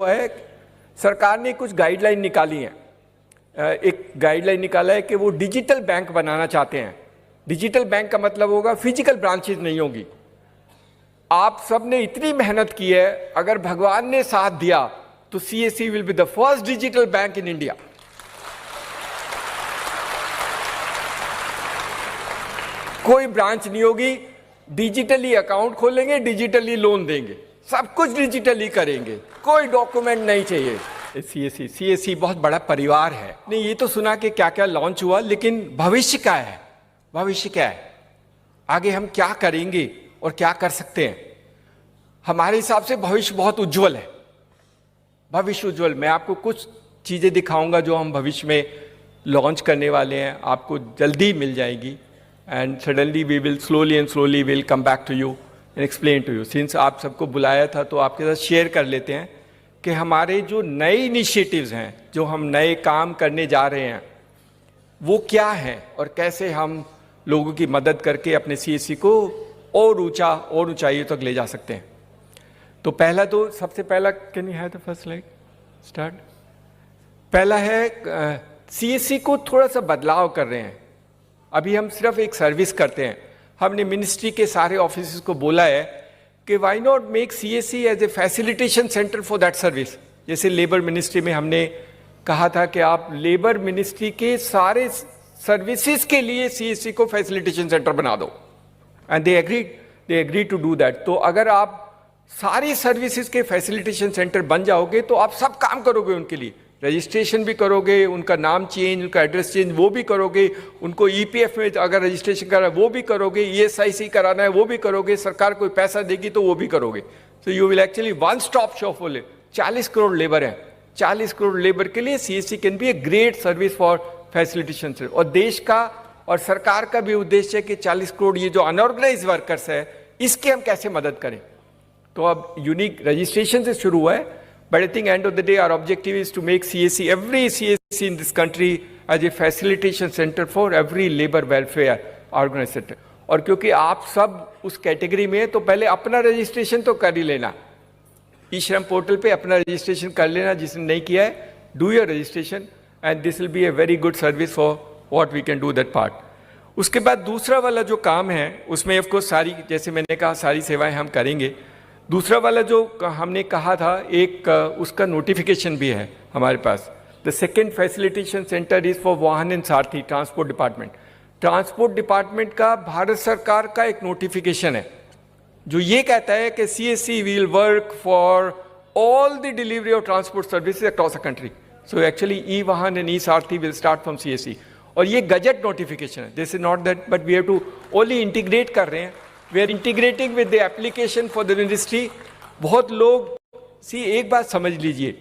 है सरकार ने कुछ गाइडलाइन निकाली हैं। एक गाइडलाइन निकाला है कि वो डिजिटल बैंक बनाना चाहते हैं। डिजिटल बैंक का मतलब होगा फिजिकल ब्रांचेज नहीं होगी। आप सब ने इतनी मेहनत की है, अगर भगवान ने साथ दिया तो CSC will be the first digital bank in India. कोई ब्रांच नहीं होगी, डिजिटली अकाउंट खोलेंगे, डिजिटली लोन देंगे, सब कुछ डिजिटली करेंगे, कोई डॉक्यूमेंट नहीं चाहिए। सीएससी बहुत बड़ा परिवार है। नहीं, ये तो सुना कि क्या क्या लॉन्च हुआ, लेकिन भविष्य क्या है? भविष्य क्या है? आगे हम क्या करेंगे और क्या कर सकते हैं? हमारे हिसाब से भविष्य बहुत उज्जवल है। भविष्य उज्जवल। मैं आपको कुछ चीजें दिखाऊंगा जो हम भविष्य में लॉन्च करने वाले हैं, आपको जल्दी मिल जाएगी। And suddenly we will slowly will come back to you and explain to you. Since आप सबको बुलाया था तो आपके साथ शेयर कर लेते हैं कि हमारे जो नए इनिशिएटिव्स हैं, जो हम नए काम करने जा रहे हैं, वो क्या हैं और कैसे हम लोगों की मदद करके अपने सीएससी को और ऊंचा और ऊंचाइयों तक ले जा सकते हैं। तो पहला, तो सबसे पहला, can you have the first slide start. पहला है सीएससी को थोड़ा सा बदलाव कर रहे हैं। अभी हम सिर्फ एक सर्विस करते हैं। हमने मिनिस्ट्री के सारे ऑफिस को बोला है कि why not make CSC as a facilitation centre for that service. जैसे लेबर मिनिस्ट्री में हमने कहा था कि आप लेबर मिनिस्ट्री के सारे सर्विसेज के लिए सीएससी को फैसिलिटेशन सेंटर बना दो, and they agree to do that. तो अगर आप सारी सर्विसेज के फैसिलिटेशन सेंटर बन जाओगे तो आप सब काम करोगे उनके लिए। रजिस्ट्रेशन भी करोगे, उनका नाम चेंज, उनका एड्रेस चेंज वो भी करोगे, उनको ईपीएफ में अगर रजिस्ट्रेशन कराना है वो भी करोगे, ईएसआईसी कराना है वो भी करोगे, सरकार कोई पैसा देगी तो वो भी करोगे। So you will actually one stop shop for 40 crore labour है। 40 करोड़ लेबर के लिए CSC can be a great service for facilitation. और देश का और सरकार का भी उद्देश्य है कि 40 करोड़ ये जो अनऑर्गेनाइज वर्कर्स है, इसके हम कैसे मदद करें। तो अब यूनिक रजिस्ट्रेशन से शुरू हुआ है, but I think end of the day our objective is to make CSC, every CSC in this country as a facilitation center for every labor welfare organization। और क्योंकि आप सब उस कैटेगरी में है तो पहले अपना रजिस्ट्रेशन तो कर ही लेना। ई श्रम पोर्टल पे अपना रजिस्ट्रेशन कर लेना, जिसने नहीं किया है do your registration and this will be a very good service for what we can do that part. उसके बाद दूसरा वाला जो काम है उसमें ऑफकोर्स सारी, जैसे मैंने कहा, सारी सेवाएं हम करेंगे। दूसरा वाला जो हमने कहा था, एक उसका नोटिफिकेशन भी है हमारे पास। The second facilitation centre is for Vahan and Sarathi, transport department. Transport department का भारत सरकार का एक नोटिफिकेशन है जो ये कहता है कि CSC will work for all the delivery of transport services across the country. So actually ई वाहन and E Sarathi will start from CSC. और ये गजट नोटिफिकेशन है। This is not that, but we have to only integrate कर रहे हैं। We are integrating with the application for the industry। बहुत लोग एक बात समझ लीजिए,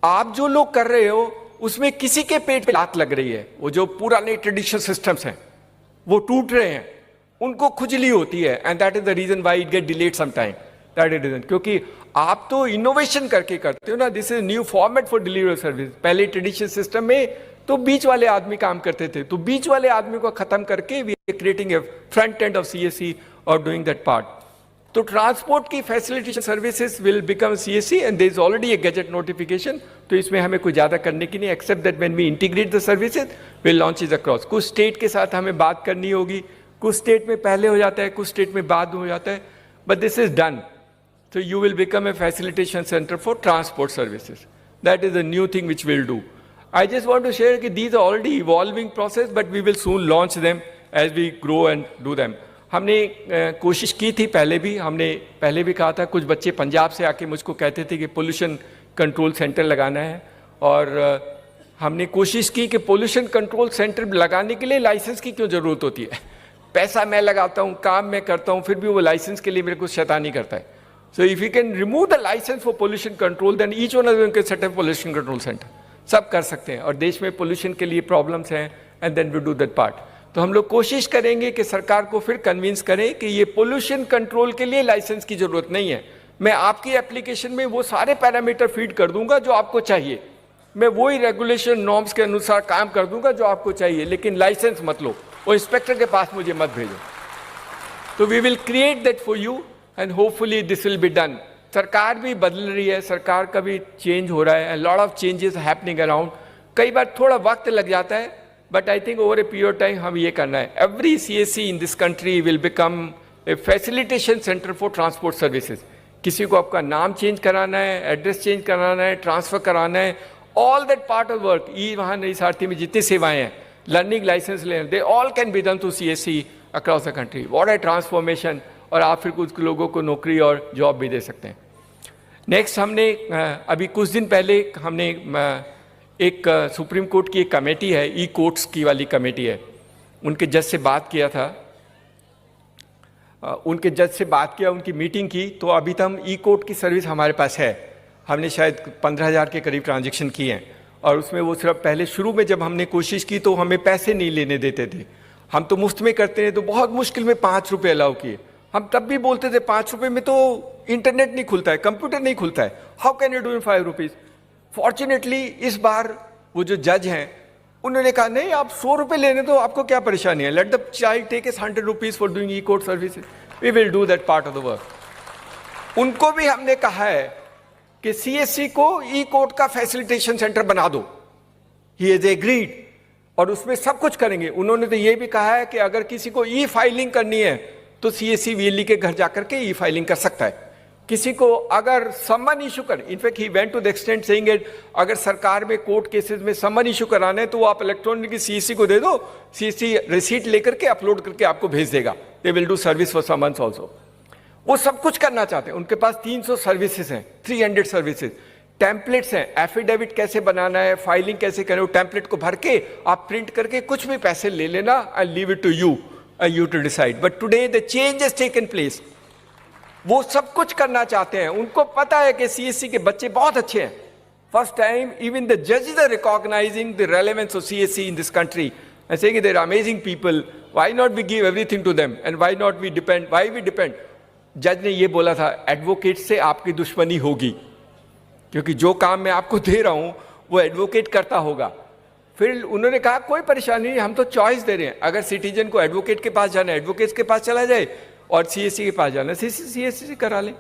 आप जो लोग कर रहे हो उसमें किसी के पेट पे लात लग रही है। वो जो पुराने ट्रेडिशनल सिस्टम्स हैं वो टूट रहे हैं, उनको खुजली होती है, and that is the reason why it get delayed some time. That is reason, क्योंकि आप तो इनोवेशन करके करते हो ना। This is new format for delivery service. पहले ट्रेडिशनल सिस्टम में तो बीच वाले आदमी काम करते थे, तो बीच वाले आदमी को खत्म करके we are creating a front end of CSC or doing that part। तो ट्रांसपोर्ट की facilitation services will become CSC and there is already a gazette notification. तो इसमें हमें कुछ ज्यादा करने की नहीं, except that when we integrate the services will launch is across. कुछ स्टेट के साथ हमें बात करनी होगी, कुछ स्टेट में पहले हो जाता है, कुछ स्टेट में बाद हो जाता है, but this is done. So you will become a facilitation center for transport services. That is a new thing which we'll do. I just want to share that these are already evolving process, but we will soon launch them as we grow and do them. हमने कोशिश की थी पहले भी, हमने पहले भी कहा था। कुछ बच्चे पंजाब से आके मुझको कहते थे कि पोल्यूशन कंट्रोल सेंटर लगाना है, और हमने कोशिश की कि पोल्यूशन कंट्रोल सेंटर लगाने के लिए लाइसेंस की क्यों ज़रूरत होती है। पैसा मैं लगाता हूँ, काम मैं करता हूँ, फिर भी वो लाइसेंस के लिए मेरे को शैतानी करता है। So if you can remove the license for pollution control, then each one of them can set up pollution control center। सब कर सकते हैं, और देश में पोल्यूशन के लिए प्रॉब्लम्स हैं, and then we do that part. तो हम लोग कोशिश करेंगे कि सरकार को फिर कन्विंस करें कि ये पोल्यूशन कंट्रोल के लिए लाइसेंस की जरूरत नहीं है। मैं आपकी एप्लीकेशन में वो सारे पैरामीटर फीड कर दूंगा जो आपको चाहिए, मैं वही रेगुलेशन नॉर्म्स के अनुसार काम कर दूंगा जो आपको चाहिए, लेकिन लाइसेंस मत लो, वो इंस्पेक्टर के पास मुझे मत भेजो। तो we will create that for you, and hopefully this will be done सरकार भी बदल रही है, सरकार का भी चेंज हो रहा है, lot of changes happening around. कई बार थोड़ा वक्त लग जाता है, but I think over a period time हम ये करना है। Every CSC in this country will become a facilitation centre for transport services. किसी को आपका नाम चेंज कराना है, एड्रेस चेंज कराना है, ट्रांसफर कराना है, all that part of work, e Vahan e सारथी में जितनी सेवाएं हैं, लर्निंग लाइसेंस लेना, they all can be done through CSC across the country. What A transformation! और आप फिर कुछ लोगों को नौकरी और जॉब भी दे सकते हैं। नेक्स्ट, हमने अभी कुछ दिन पहले हमने एक सुप्रीम कोर्ट की एक कमेटी है, ई कोर्ट्स की वाली कमेटी है, उनके जज से बात किया था, उनकी मीटिंग की। तो अभी तक हम ई कोर्ट की सर्विस हमारे पास है, हमने शायद 15,000 के करीब ट्रांजेक्शन किए हैं। और उसमें वो सिर्फ पहले शुरू में जब हमने कोशिश की तो हमें पैसे नहीं लेने देते थे, हम तो मुफ्त में करते हैं, तो बहुत मुश्किल में 5 रुपये अलाउ किए। हम तब भी बोलते थे 5 रुपये में तो इंटरनेट नहीं खुलता है, कंप्यूटर नहीं खुलता है, how can you do in 5 rupees. Fortunately इस बार वो जो जज हैं उन्होंने कहा नहीं, आप 100 रुपये लेने दो, आपको क्या परेशानी है, let the child take is 100 rupees for doing e court services, we will do that part of the work. उनको भी हमने कहा है कि CSC को ई कोर्ट का फैसिलिटेशन सेंटर बना दो, ही इज एग्रीड, और उसमें सब कुछ करेंगे। उन्होंने तो ये भी कहा है कि अगर किसी को ई फाइलिंग करनी है तो CSC VLE के घर जाकर के ई फाइलिंग कर सकता है। किसी को अगर समन इशू कर, in fact he went to the extent saying it, अगर सरकार में कोर्ट केसेस में समन इशू कराना है तो आप इलेक्ट्रॉनिक CSC को दे दो, CSC रिसीट लेकर के अपलोड करके आपको भेज देगा, they will do service for summons also. वो सब कुछ करना चाहते हैं, उनके पास 300 सर्विसेज हैं, 300 सर्विसेज, टेम्पलेट्स हैं, एफिडेविट कैसे बनाना है, फाइलिंग कैसे करें, वो टेम्पलेट को भर के आप प्रिंट करके कुछ भी पैसे ले लेना, I leave it to you, you to decide. But today the change has taken place. वो सब कुछ करना चाहते हैं, उनको पता है कि CSC के बच्चे बहुत अच्छे हैं। First time even the judges are recognizing the relevance of CSC in this country and saying they're amazing people. Why not we give everything to them and why not we depend? Why we depend? जज ने ये बोला था, advocate से आपकी दुश्मनी होगी, क्योंकि जो काम मैं आपको दे रहा हूँ वो एडवोकेट करता होगा। फिर उन्होंने कहा कोई परेशानी नहीं, हम तो चॉइस दे रहे हैं, अगर सिटीजन को एडवोकेट के पास जाना है एडवोकेट के पास चला जाए, और CSC के पास जाना है CSC से करा ले,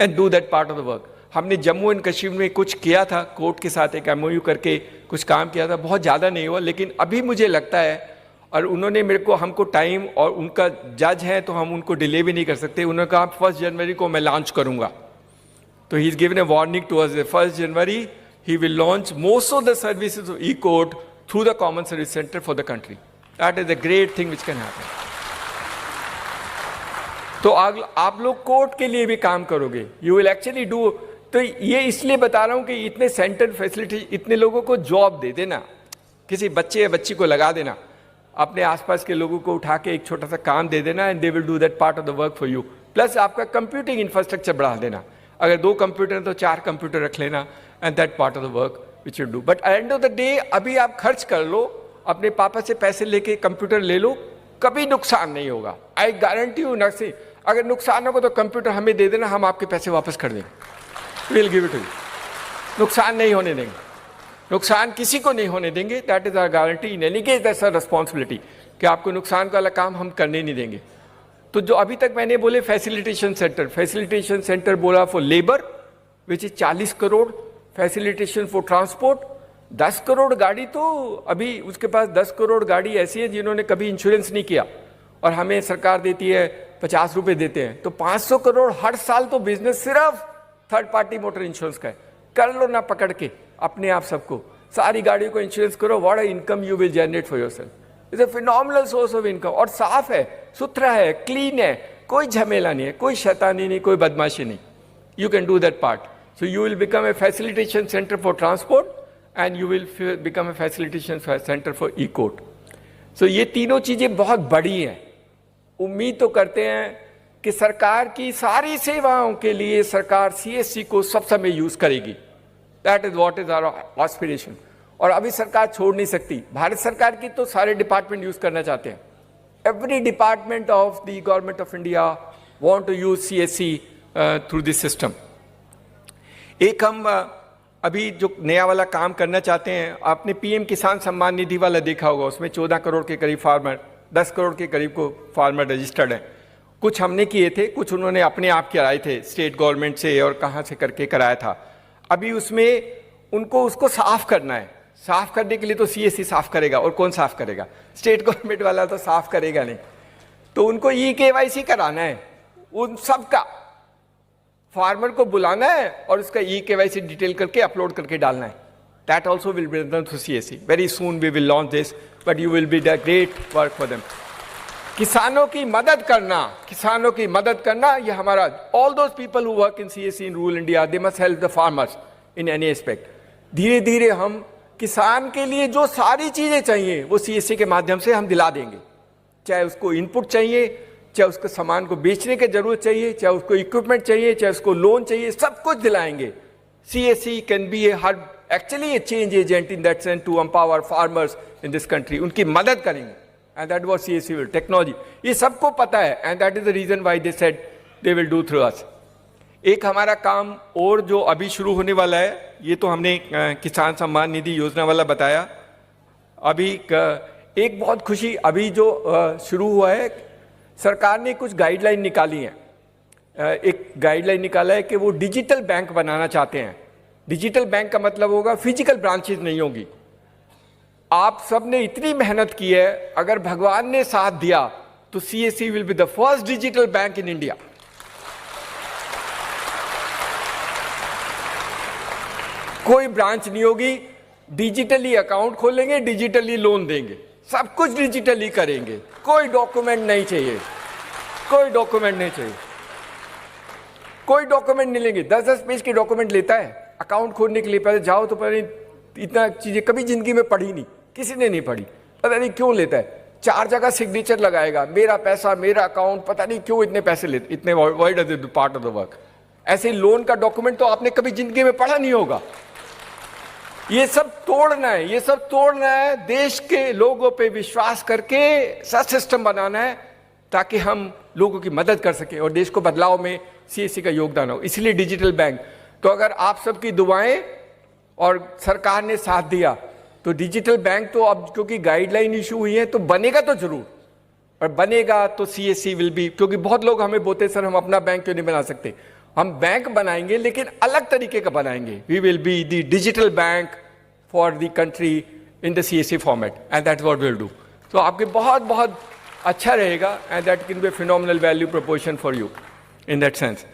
and do that part of the work. हमने जम्मू एंड कश्मीर में कुछ किया था, कोर्ट के साथ एक MOU करके कुछ काम किया था, बहुत ज़्यादा नहीं हुआ, लेकिन अभी मुझे लगता है, और उन्होंने मेरे को हमको टाइम, और उनका जज है तो हम उनको डिले भी नहीं कर सकते, उन्होंने कहा 1 जनवरी को मैं लॉन्च करूँगा। तो he is given a warning to us, 1 January he will launch most of the services of e court through the common service center for the country. That is a great thing which can happen. तो आप लोग court के लिए भी काम करोगे, you will actually do। तो ये इसलिए बता रहा हूँ कि इतने सेंटर फैसिलिटी, इतने लोगों को जॉब दे देना, किसी बच्चे या बच्ची को लगा देना, अपने आसपास के लोगों को उठा के एक छोटा सा काम दे देना, and they will do that part of the work for you. Plus आपका कंप्यूटिंग इंफ्रास्ट्रक्चर बढ़ा देना, अगर 2 कंप्यूटर हैं तो 4 कंप्यूटर रख लेना, and that part of the work which you do. But at the end of the day, अभी आप खर्च कर लो, अपने पापा से पैसे लेके कंप्यूटर ले लो, कभी नुकसान नहीं होगा। आई गारंटी यू ना, से अगर नुकसान होगा तो कंप्यूटर हमें दे देना, हम आपके पैसे वापस कर देंगे, will give it to you. नुकसान नहीं होने देंगे, नुकसान किसी को नहीं होने देंगे, that is our guarantee. In any case that's our responsibility कि आपको नुकसान वाला काम हम करने नहीं देंगे। तो जो अभी तक मैंने बोले फैसिलिटेशन सेंटर बोला for labour which is 40 crore, facilitation for transport 10 crore गाड़ी, तो अभी उसके पास 10 करोड़ गाड़ी ऐसी है जिन्होंने कभी इंश्योरेंस नहीं किया, और हमें सरकार देती है 50 रुपये देते हैं, तो 500 करोड़ हर साल तो बिजनेस सिर्फ थर्ड पार्टी मोटर इंश्योरेंस का है। कर लो ना पकड़ के अपने आप सबको, सारी गाड़ियों को इंश्योरेंस करो, what a income you will generate for yourself, it's a phenomenal source of income. और साफ है, सुथरा है, क्लीन है, कोई झमेला नहीं है, कोई शैतानी नहीं, कोई बदमाशी नहीं। You can do that part. So you will become a facilitation center for transport and you will become a facilitation center for e-court. So ये तीनों चीज़ें बहुत बड़ी हैं। उम्मीद तो करते हैं कि सरकार की सारी सेवाओं के लिए सरकार CSC को सब समय यूज़ करेगी। That is what is our aspiration. और अभी सरकार छोड़ नहीं सकती। भारत सरकार की तो सारे डिपार्टमेंट यूज़ करना चाहते हैं। Every department of the government of India want to use CSC through this system. एक हम अभी जो नया वाला काम करना चाहते हैं, आपने PM किसान सम्मान निधि वाला देखा होगा, उसमें 14 करोड़ के करीब फार्मर, 10 करोड़ के करीब को फार्मर रजिस्टर्ड हैं। कुछ हमने किए थे, कुछ उन्होंने अपने आप कराए थे स्टेट गवर्नमेंट से और कहाँ से करके कराया था। अभी उसमें उनको उसको साफ करना है। साफ करने के लिए तो सीएससी साफ करेगा, और कौन साफ करेगा? स्टेट गवर्नमेंट वाला तो साफ करेगा नहीं। तो उनको ई-केवाईसी कराना है, उन सब का फार्मर को बुलाना है और उसका ई-केवाईसी डिटेल करके अपलोड करके डालना है। That also will be done through CSC. Very soon we will launch this, but you will be the great work for them. किसानों की मदद करना, किसानों की मदद करना, ये हमारा all those people who work in CSC in rural India, they must help the farmers in any aspect. धीरे धीरे हम किसान के लिए जो सारी चीजें चाहिए वो CSC के माध्यम से हम दिला देंगे। चाहे उसको इनपुट चाहिए, चाहे उसको सामान को बेचने की जरूरत चाहिए, चाहे उसको इक्विपमेंट चाहिए, चाहे उसको लोन चाहिए, सब कुछ दिलाएंगे। CSC can be a hard, actually a change agent in that sense to empower farmers in this country. उनकी मदद करेंगे, and that was CSC will technology. ये सबको पता है, and that is the reason why they said they will do through us. एक हमारा काम और जो अभी शुरू होने वाला है, ये तो हमने किसान सम्मान निधि योजना वाला बताया। अभी एक बहुत खुशी अभी जो शुरू हुआ है, सरकार ने कुछ गाइडलाइन निकाली हैं। एक गाइडलाइन निकाला है कि वो डिजिटल बैंक बनाना चाहते हैं। डिजिटल बैंक का मतलब होगा फिजिकल ब्रांचेज नहीं होगी। आप सब ने इतनी मेहनत की है, अगर भगवान ने साथ दिया तो CSC will be the first digital bank in India. कोई ब्रांच नहीं होगी, डिजिटली अकाउंट खोलेंगे, डिजिटली लोन देंगे, सब कुछ डिजिटली करेंगे। कोई डॉक्यूमेंट नहीं चाहिए, कोई डॉक्यूमेंट नहीं चाहिए, कोई डॉक्यूमेंट नहीं लेंगे। 10-10 पेज के डॉक्यूमेंट लेता है अकाउंट खोलने के लिए। पहले जाओ तो पहले इतना चीजें कभी जिंदगी में पढ़ी नहीं, किसी ने नहीं पढ़ी, पता नहीं क्यों लेता है। 4 जगह सिग्नेचर लगाएगा, मेरा पैसा, मेरा अकाउंट, पता नहीं क्यों इतने पैसे लेते, इतने wide does it part of the work. ऐसे लोन का डॉक्यूमेंट तो आपने कभी जिंदगी में पढ़ा नहीं होगा। ये सब तोड़ना है, ये सब तोड़ना है। देश के लोगों पे विश्वास करके सच सिस्टम बनाना है ताकि हम लोगों की मदद कर सकें और देश को बदलाव में CSC का योगदान हो। इसलिए डिजिटल बैंक। तो अगर आप सबकी दुआएं और सरकार ने साथ दिया तो डिजिटल बैंक तो अब क्योंकि गाइडलाइन इशू हुई है तो बनेगा तो जरूर, और बनेगा तो CSC विल बी। क्योंकि बहुत लोग हमें बोलते सर हम अपना बैंक क्यों नहीं बना सकते। हम बैंक बनाएंगे लेकिन अलग तरीके का बनाएंगे। We will be the digital bank for the country in the CSC format, and that's what we will do. तो आपके बहुत बहुत अच्छा रहेगा, and that can be a phenomenal value proportion for you in that sense.